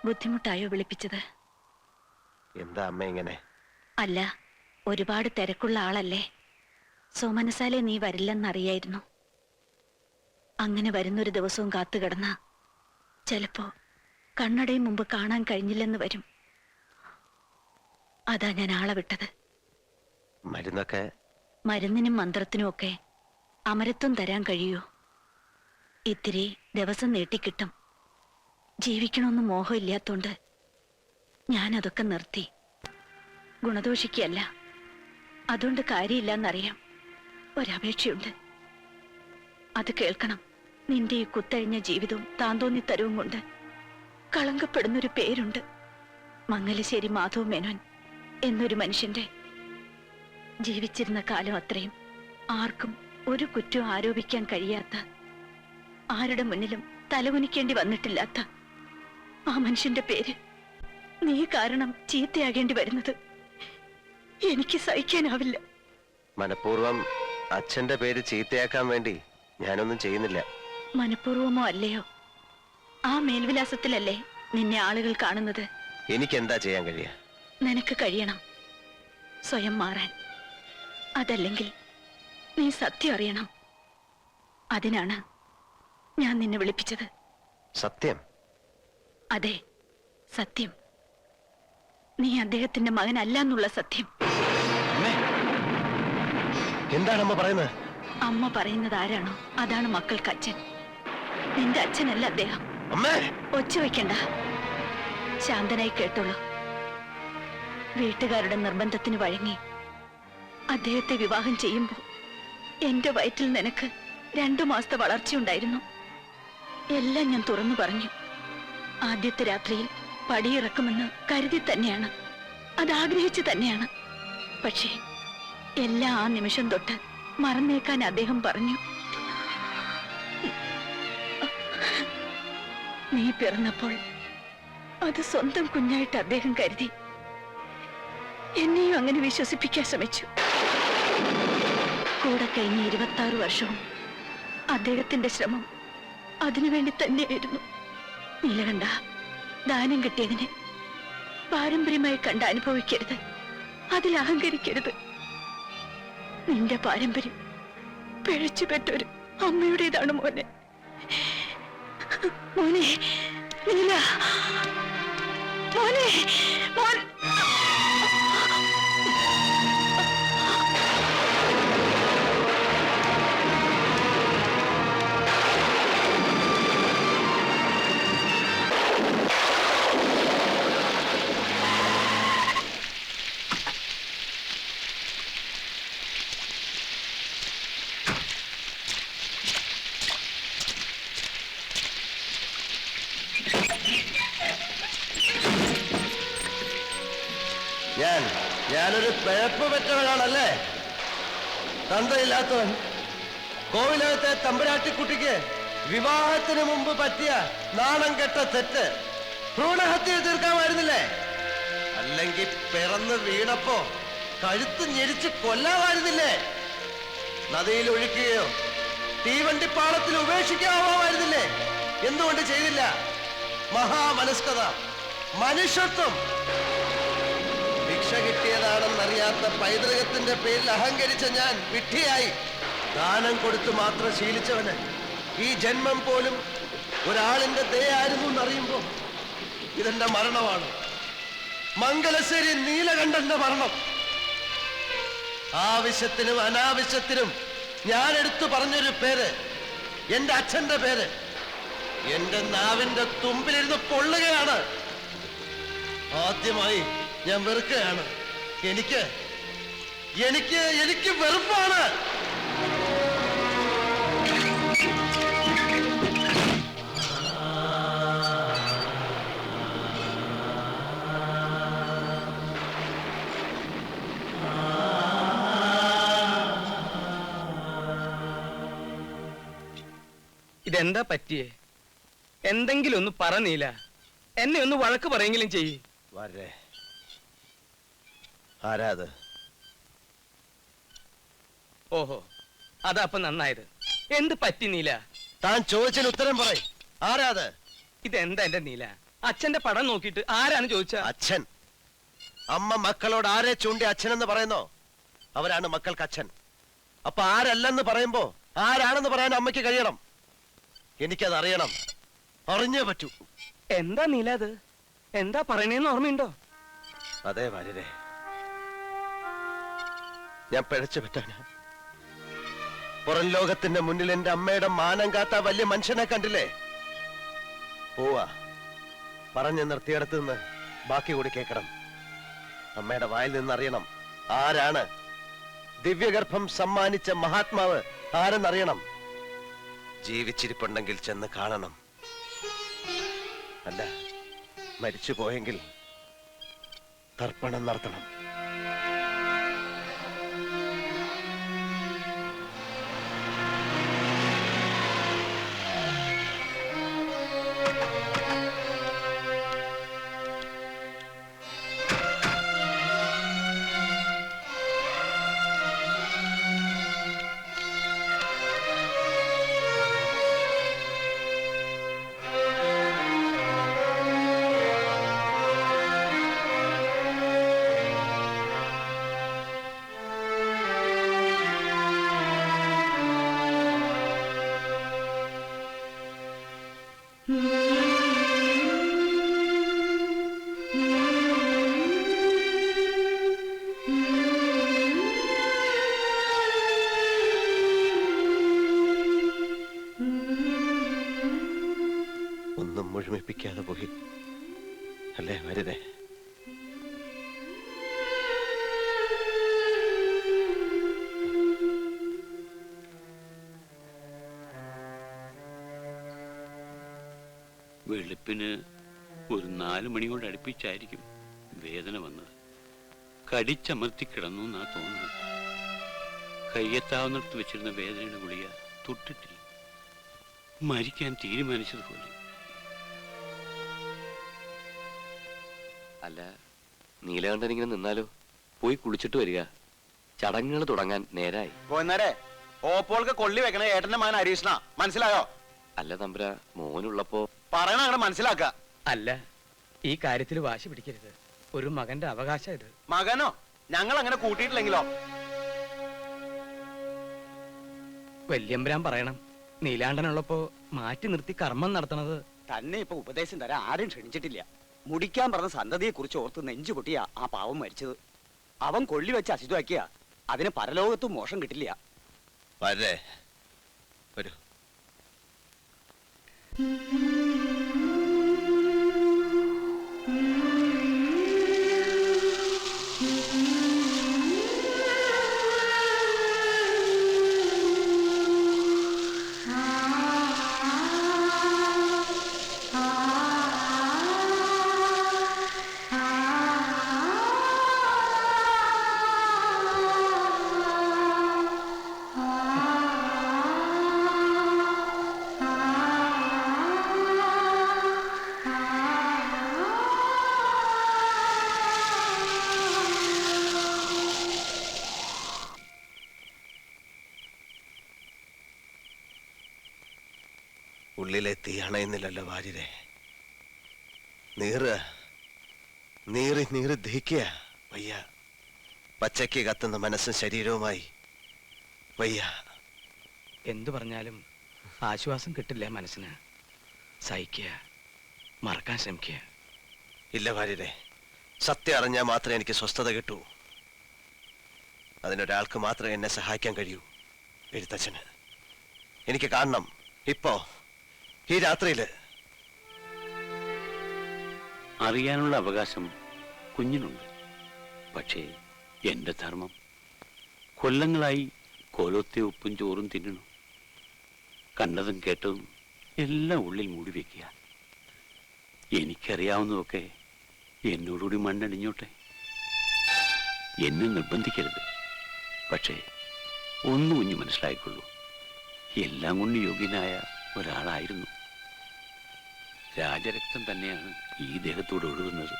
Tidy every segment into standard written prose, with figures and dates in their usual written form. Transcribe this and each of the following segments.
ബുദ്ധിമുട്ടായോ വിളിപ്പിച്ചത്? എന്താ അമ്മ ഇങ്ങനെ? അല്ല, ഒരുപാട് തിരക്കുള്ള ആളല്ലേ. സോമനസാലെ നീ വരില്ലെന്നറിയായിരുന്നു. അങ്ങനെ വരുന്നൊരു ദിവസവും കാത്തു കിടന്ന ചിലപ്പോ കണ്ണടയും മുമ്പ് കാണാൻ കഴിഞ്ഞില്ലെന്ന് വരും. അതാ ഞാൻ ആളെ വിട്ടത്. മരുന്നൊക്കെ? മരുന്നിനും മന്ത്രത്തിനും ഒക്കെ അമരത്വം തരാൻ കഴിയൂ. ഇത്തിരി ദിവസം നീട്ടിക്കിട്ടും. ജീവിക്കണമെന്ന് മോഹമില്ലാത്തോണ്ട് ഞാനതൊക്കെ നിർത്തി. ഗുണദോഷിക്കല്ല, അതുകൊണ്ട് കാര്യമില്ലെന്നറിയാം. ഒരപേക്ഷയുണ്ട്, അത് കേൾക്കണം. നിന്റെ ഈ കുത്തഴിഞ്ഞ ജീവിതവും താന്തോന്നിത്തരവും കൊണ്ട് കളങ്കപ്പെടുന്നൊരു പേരുണ്ട്. മംഗലശ്ശേരി മാധവ് മേനോൻ എന്നൊരു മനുഷ്യന്റെ. ജീവിച്ചിരുന്ന കാലം അത്രയും ആർക്കും ഒരു കുറ്റവും ആരോപിക്കാൻ കഴിയാത്ത, ആരുടെ മുന്നിലും തലകുനിക്കേണ്ടി വന്നിട്ടില്ലാത്ത ആ മനുഷ്യന്റെ പേര് നീ കാരണം ചീത്തയാകേണ്ടി വരുന്നത് എനിക്ക് സഹിക്കാനാവില്ല. മനഃപൂർവ്വം അച്ഛന്റെ പേര് ചീത്തയാക്കാൻ വേണ്ടി ഞാനൊന്നും ചെയ്യുന്നില്ല. മനഃപൂർവമോ അല്ലയോ, ആ മേൽവിലാസത്തിലല്ലേ നിന്നെ ആളുകൾ കാണുന്നത്. എനിക്കെന്താ ചെയ്യാൻ കഴിയാ? നിനക്ക് കഴിയണം സ്വയം മാറാൻ. അതല്ലെങ്കിൽ നീ സത്യം അറിയണം. അതിനാണ് ഞാൻ നിന്നെ വിളിപ്പിച്ചത്. സത്യം? അതെ, സത്യം. നീ അദ്ദേഹത്തിന്റെ മകനല്ല എന്നുള്ള സത്യം. എന്താണ് അമ്മ പറയുന്നത്? അമ്മ പറയുന്നത് ആരാണോ അതാണ് മക്കൾക്ക് അച്ഛൻ. നിന്റെ അച്ഛനല്ല അദ്ദേഹം. ഒച്ച വയ്ക്കണ്ട, ശാന്തനായി കേട്ടോളൂ. വീട്ടുകാരുടെ നിർബന്ധത്തിന് വഴങ്ങി അദ്ദേഹത്തെ വിവാഹം ചെയ്യുമ്പോ എന്റെ വയറ്റിൽ നിനക്ക് 2 മാസത്തെ വളർച്ചയുണ്ടായിരുന്നു. എല്ലാം ഞാൻ തുറന്നു പറഞ്ഞു. ആദ്യത്തെ രാത്രിയിൽ പടിയിറക്കുമെന്ന് കരുതി തന്നെയാണ്, അതാഗ്രഹിച്ചു തന്നെയാണ്. പക്ഷേ എല്ലാം ആ നിമിഷം തൊട്ട് മറന്നേക്കാൻ അദ്ദേഹം പറഞ്ഞു. നീ പിറന്നപ്പോൾ അത് സ്വന്തം കുഞ്ഞായിട്ട് അദ്ദേഹം കരുതി. എന്നെയും അങ്ങനെ വിശ്വസിപ്പിക്കാൻ ശ്രമിച്ചു. കൂടെ കഴിഞ്ഞ 26 വർഷവും അദ്ദേഹത്തിന്റെ ശ്രമം അതിനുവേണ്ടി തന്നെയായിരുന്നു. നീലകണ്ഠ, ദാനം കിട്ടിയതിനെ പാരമ്പര്യമായി കണ്ട് അനുഭവിക്കരുത്, അതിൽ അഹങ്കരിക്കരുത്. നിന്റെ പാരമ്പര്യം പിഴച്ചുപെട്ടൊരു അമ്മയുടേതാണ് മോനെ. മോനെ നീല, മോനെ മോൻ. ഞാനൊരു പിഴപ്പ് പറ്റവനാണല്ലേ? തന്തയില്ലാത്തവൻ. കോവിലകത്തെ തമ്പുരാട്ടിക്കുട്ടിക്ക് വിവാഹത്തിന് മുമ്പ് പറ്റിയ നാണം കെട്ട തെറ്റ് ഭ്രൂണഹത്യ തീർക്കാമായിരുന്നില്ലേ? അല്ലെങ്കിൽ പിറന്ന് വീണപ്പോ കഴുത്ത് ഞെരിച്ച് കൊല്ലാമായിരുന്നില്ലേ? നദിയിൽ ഒഴുക്കുകയോ തീവണ്ടിപ്പാളത്തിൽ ഉപേക്ഷിക്കാമായിരുന്നില്ലേ? എന്തുകൊണ്ട് ചെയ്തില്ല? മഹാമനസ്കത, മനുഷ്യത്വം. ഭിക്ഷ കിട്ടിയതാണെന്നറിയാത്ത പൈതൃകത്തിന്റെ പേരിൽ അഹങ്കരിച്ച ഞാൻ വിഡ്ഢിയായി. ദാനം കൊടുത്തു മാത്രം ശീലിച്ചവന് ഈ ജന്മം പോലും ഒരാളിന്റെ ദയായിരുന്നു എന്നറിയുമ്പോ ഇതെന്റെ മരണമാണ്. മംഗലശ്ശേരി നീലകണ്ഠന്റെ മരണം. ആവശ്യത്തിനും അനാവശ്യത്തിനും ഞാൻ എടുത്തു പറഞ്ഞൊരു പേര്, എന്റെ അച്ഛന്റെ പേര്, എന്റെ നാവിന്റെ തുമ്പിലിരുന്ന് പൊള്ളുകയാണ്. ആദ്യമായി ഞാൻ വെറുക്കുകയാണ്. എനിക്ക് എനിക്ക് എനിക്ക് വെറുപ്പാണ്. ഇതെന്താ പറ്റിയേ? എന്തെങ്കിലും ഒന്ന് പറഞ്ഞില്ല. എന്നെ ഒന്ന് വഴക്ക് പറയെങ്കിലും ചെയ്യ്. വരേ. ആരാത്? ഓഹോ, അതപ്പൊ നന്നായത്. എന്ത് പറ്റി നീല? താൻ ചോദിച്ചതിന് ഉത്തരം പറയും. ആരാത്? ഇതെന്താ എന്റെ നീല? അച്ഛന്റെ പടം നോക്കിയിട്ട് ആരാണ് ചോദിച്ച? അച്ഛൻ. അമ്മ മക്കളോട് ആരെ ചൂണ്ടി അച്ഛനെന്ന് പറയുന്നോ അവരാണ് മക്കൾക്ക് അച്ഛൻ. അപ്പൊ ആരല്ലെന്ന് പറയുമ്പോ ആരാണെന്ന് പറയാൻ അമ്മയ്ക്ക് കഴിയണം. എനിക്കത് അറിയണം, അറിഞ്ഞേ പറ്റൂ. എന്താ നീല അത്? എന്താ പറയണേന്ന് ഓർമ്മയുണ്ടോ? അതെ വാര്യരെ, ഞാൻ പിഴച്ചു പറ്റാണ്. പുറം ലോകത്തിന്റെ മുന്നിൽ എന്റെ അമ്മയുടെ മാനം കാത്ത വലിയ മനുഷ്യനെ കണ്ടില്ലേ? പോവാ, പറഞ്ഞു നിർത്തിയിടത്ത് നിന്ന് ബാക്കി കൂടി കേൾക്കണം. അമ്മയുടെ വായിൽ നിന്നറിയണം ആരാണ്. ദിവ്യഗർഭം സമ്മാനിച്ച മഹാത്മാവ് ആരെന്നറിയണം. ജീവിച്ചിരിപ്പുണ്ടെങ്കിൽ ചെന്ന് കാണണം. അല്ല, മരിച്ചു പോയെങ്കിൽ തർപ്പണം നടത്തണം. ഒന്നും മുഴുമിപ്പിക്കാതെ പോയി അല്ലേ വലുതേ? വെളുപ്പിന് ഒരു 4 മണി കൊണ്ട് അടുപ്പിച്ചായിരിക്കും വേദന വന്നത്. കടിച്ചമർത്തി കിടന്നു എന്നാ തോന്നുന്നത്. കയ്യെത്താവുന്നിടത്ത് വെച്ചിരുന്ന വേദനയുടെ ഗുളിക തൊട്ടിട്ടില്ല. മരിക്കാൻ തീരുമാനിച്ചതുപോലെ. അല്ല, നീലകണ്ഠൻ ഇങ്ങനെ നിന്നാലോ? പോയി കുളിച്ചിട്ട് വരിക. ചടങ്ങുകൾ തുടങ്ങാൻ നേരായി. പോന്നേരെ ഓപ്പോൾക്ക് കൊള്ളി വെക്കണ ഏട്ടന്റെ മകൻ ഹരീഷ്ണ, മനസ്സിലായോ? അല്ല തമ്പുര, മോനുള്ളപ്പോ പറയണ അങ്ങനെ മനസ്സിലാക്ക. അല്ല, ഈ കാര്യത്തിൽ വാശി പിടിക്കരുത്. ഒരു മകന്റെ അവകാശം ഇത്. മകനോ? ഞങ്ങൾ അങ്ങനെ കൂട്ടിയിട്ടില്ലെങ്കിലോ? വല്യമ്പരാൻ പറയണം, നീലാണ്ടനുള്ളപ്പോ മാറ്റി നിർത്തി കർമ്മം നടത്തണത്. തന്നെ ഇപ്പൊ ഉപദേശം തരാൻ ആരും ക്ഷണിച്ചിട്ടില്ല. മുടിക്കാൻ പറഞ്ഞ സന്തതിയെ കുറിച്ച് ഓർത്ത് നെഞ്ചു പൊട്ടിയ ആ പാവം മരിച്ചത്. അവൻ കൊള്ളി വെച്ച് അശുദ്ധമാക്കിയ അതിന് പരലോകത്തും മോശം കിട്ടില്ല. വരേ വരൂ. ഉള്ളിലെ തീ അണയുന്നില്ലല്ലോ വാര്യരെ. നീറി നീറി ദഹിക്കുക വയ്യ. പച്ചയ്ക്ക് കത്തുന്ന മനസ്സും ശരീരവുമായി വയ്യ. എന്തു പറഞ്ഞാലും ആശ്വാസം കിട്ടില്ല മനസ്സിന്. സഹിക്കുക, മറക്കാൻ ശ്രമിക്കുക. ഇല്ല വാര്യരെ, സത്യം അറിഞ്ഞാൽ മാത്രമേ എനിക്ക് സ്വസ്ഥത കിട്ടൂ. അതിനൊരാൾക്ക് മാത്രമേ എന്നെ സഹായിക്കാൻ കഴിയൂ. എഴുത്തച്ഛന് എനിക്ക് കാണണം, ഇപ്പോ, ഈ രാത്രിയില്. അറിയാനുള്ള അവകാശം കുഞ്ഞിനുണ്ട്. പക്ഷേ എന്റെ ധർമ്മം. കൊല്ലങ്ങളായി കോലത്തെ ഉപ്പും ചോറും തിന്നണു. കണ്ടതും കേട്ടതും എല്ലാം ഉള്ളിൽ മൂടി വെക്കുക. എനിക്കറിയാവുന്നതൊക്കെ എന്നോടുകൂടി മണ്ണടിഞ്ഞോട്ടെ. എന്നെ നിർബന്ധിക്കരുത്. പക്ഷേ ഒന്ന് കുഞ്ഞു മനസ്സിലായിക്കൊള്ളൂ, എല്ലാം കൊണ്ട് യോഗ്യനായ ഒരാളായിരുന്നു. രാജരക്തം തന്നെയാണ് ഈ ദേഹത്തോട് ഒഴുകുന്നത്.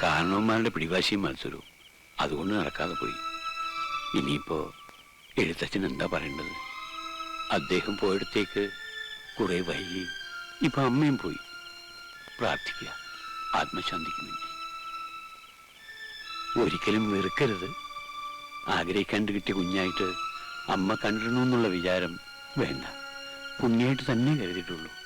കാരണവന്മാരുടെ പിടിവാശിയും മത്സരവും അതുകൊണ്ട് നടക്കാതെ പോയി. ഇനിയിപ്പോ എഴുത്തച്ഛൻ എന്താ പറയേണ്ടത്? അദ്ദേഹം പോയിടത്തേക്ക് കുറെ വൈകി ഇപ്പൊ അമ്മയും പോയി. പ്രാർത്ഥിക്കുക ആത്മശാന്തിക്ക് വേണ്ടി. ഒരിക്കലും വെറുക്കരുത്. ആഗ്രഹിക്കാണ്ട് കിട്ടിയ കുഞ്ഞായിട്ട് അമ്മ കണ്ടിടണമെന്നുള്ള വിചാരം വേണ്ട. പുണ്യായിട്ട് തന്നെ കരുതിയിട്ടുള്ളൂ.